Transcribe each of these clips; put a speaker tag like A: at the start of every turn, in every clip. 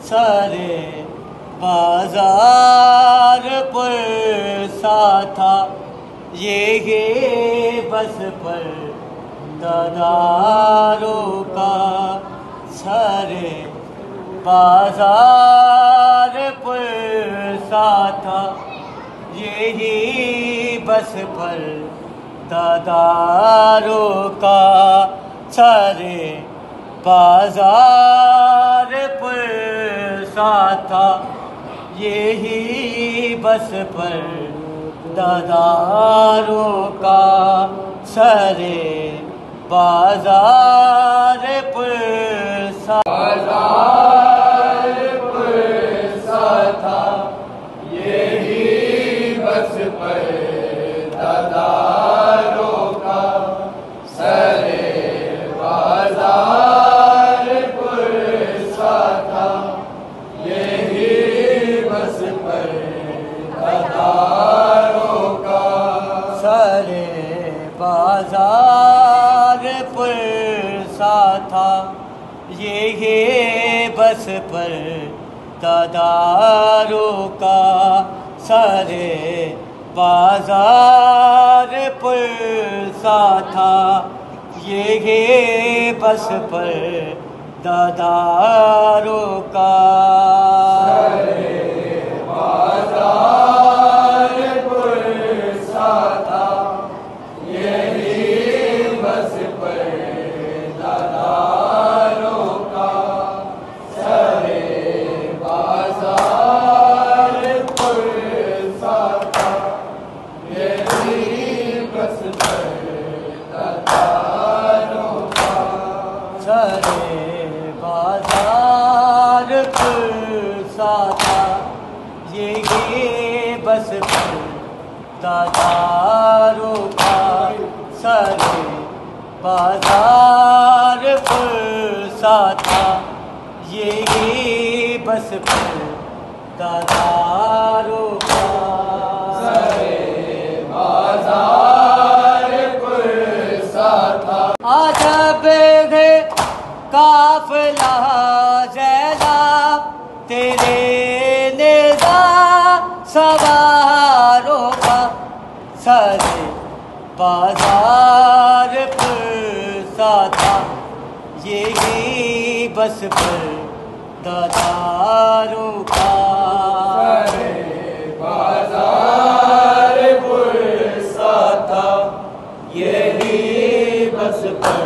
A: सारे बाजार पर सा था ये बस पर दादारों का। सारे बाजार पर सा था यही बस पर दादारों का। सारे बाजार पर सा था यही बस पर दादारों का। सारे बाजार पर सा था यही बस पर दादारों का। सारे बाजार पर सा था यही बस पर दादारों का। सारे बाजार पर सा था यही बस पर दादारों का। सारे बाजार पर सा था यही बस पर दादारों का। सारे बाजार पर सा था यही बस पर दादारों का। सारे बाजार पर सा था यही बस पर दादारों का। सारे बाजार पर सा था यही बस पर दादारों का। सारे बाजार पर सा था यही बस पर दादारों का। सारे बाजार पर सा था अजब है काफिला ज़ैला तेरे निज़ा सवारों का। सारे बाजार पर सा था यही बस पर दादारों का। सारे बाजार पर सा था यही बस पर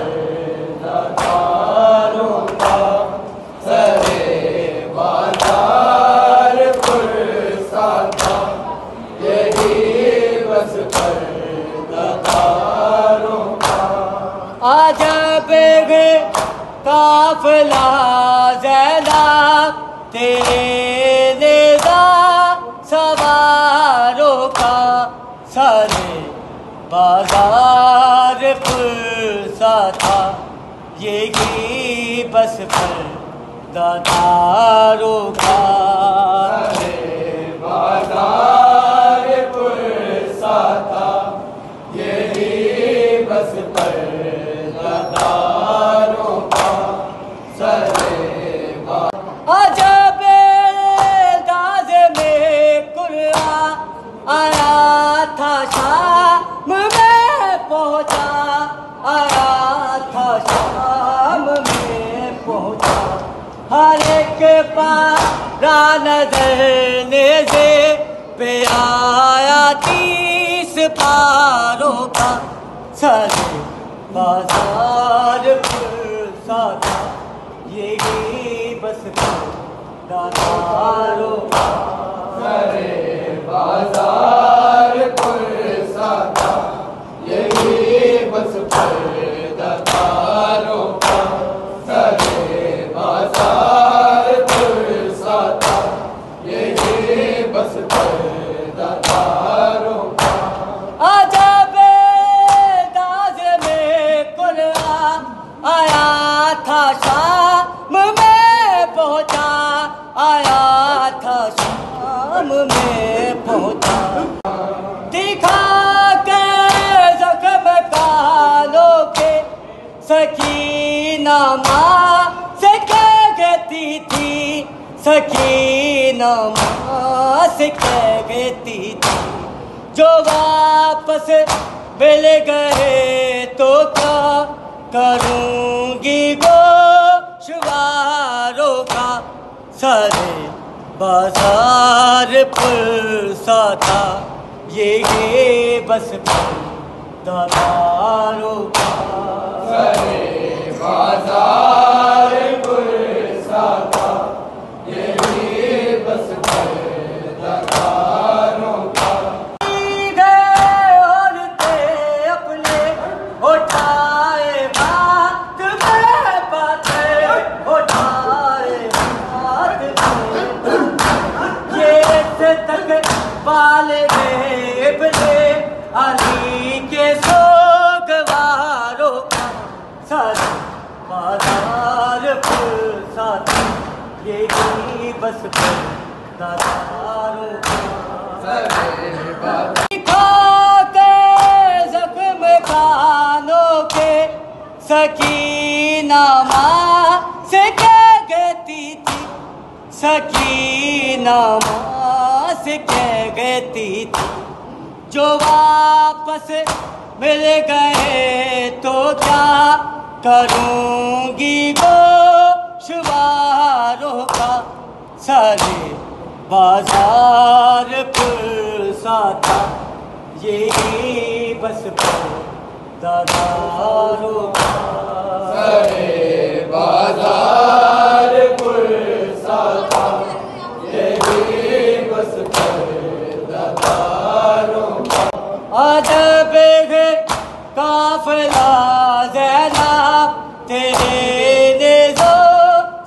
A: दादारों का। सारे बाजार पर सा था यही बस पर दादारों का। अजब है काफिला ज़ैला तेरे निज़ा सवारों का। सारे बाजार पर सा था यही बस पर दादारों का। सारे बाजार पर सा था यही बस पर दादारों का। सारे अजब अंदाज़ में कुरान आया था शाम में पहुँचा। आया था शाम में पहुँचा हर एक पारा नजर नेज़े पे आया 30 पारों का। सारे बाजार पर सा था यही बस पर दादारों का। सारे बाजार पर सा था यही बस पर दादारों का। सारे बाजार पर सा था यही बस पर दादारों का। अजब अंदाज़ में कुरान आया था शाम में पहुँचा। आया था शाम में पहुँचा दिखा के ज़ख्म कालों के। सकीना माँ से कहती थी सकीना माँ से कहती थी जो वापस मिल गए तो क्या करूँगी गोशवारों का। सारे बाजार पुरसा था ये बस दादारों का।
B: सारे बाजार पुरसा था ये बस दादारों का।
A: औरतें अपने उठाए बात में बातें उठाए बात में ये तक पाले बले अली के सोगवारों का। सारे बाजार पुरसा था ये बस दादारों का। खाते जख्म खानों के सकीना माँ से क्या कहती थी। सकीना माँ से क्या कहती थी जो वापस मिल गए तो क्या करूँगी गोशवारों का। सारे बाजार पुरसा था ये बस दादारों का।
B: सारे बाजार पुरसा था ये बस दादारों का।
A: अजब है काफिला ज़ैनब तेरे निज़ो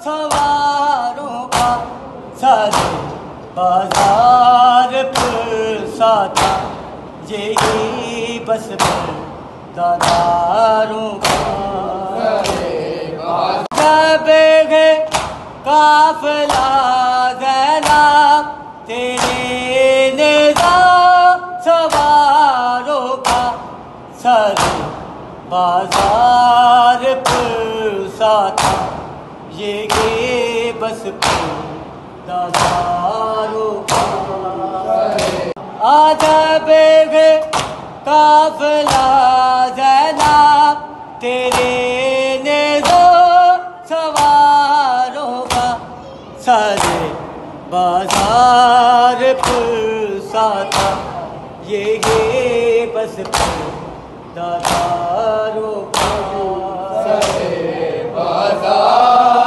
A: सवारों का। सारे बाजार पुरसा था ये बस दादारों का। अजब है काफिला ज़ैनब तेरे निज़ो सवारों का। सारे बाजार पुरसा था ये बस दादारों का। अजब है काफिला ज़ैनब तेरे निज़ो सवारों का। सारे बाजार पुरसा था ये बस दादारों का।
B: सारे बाजार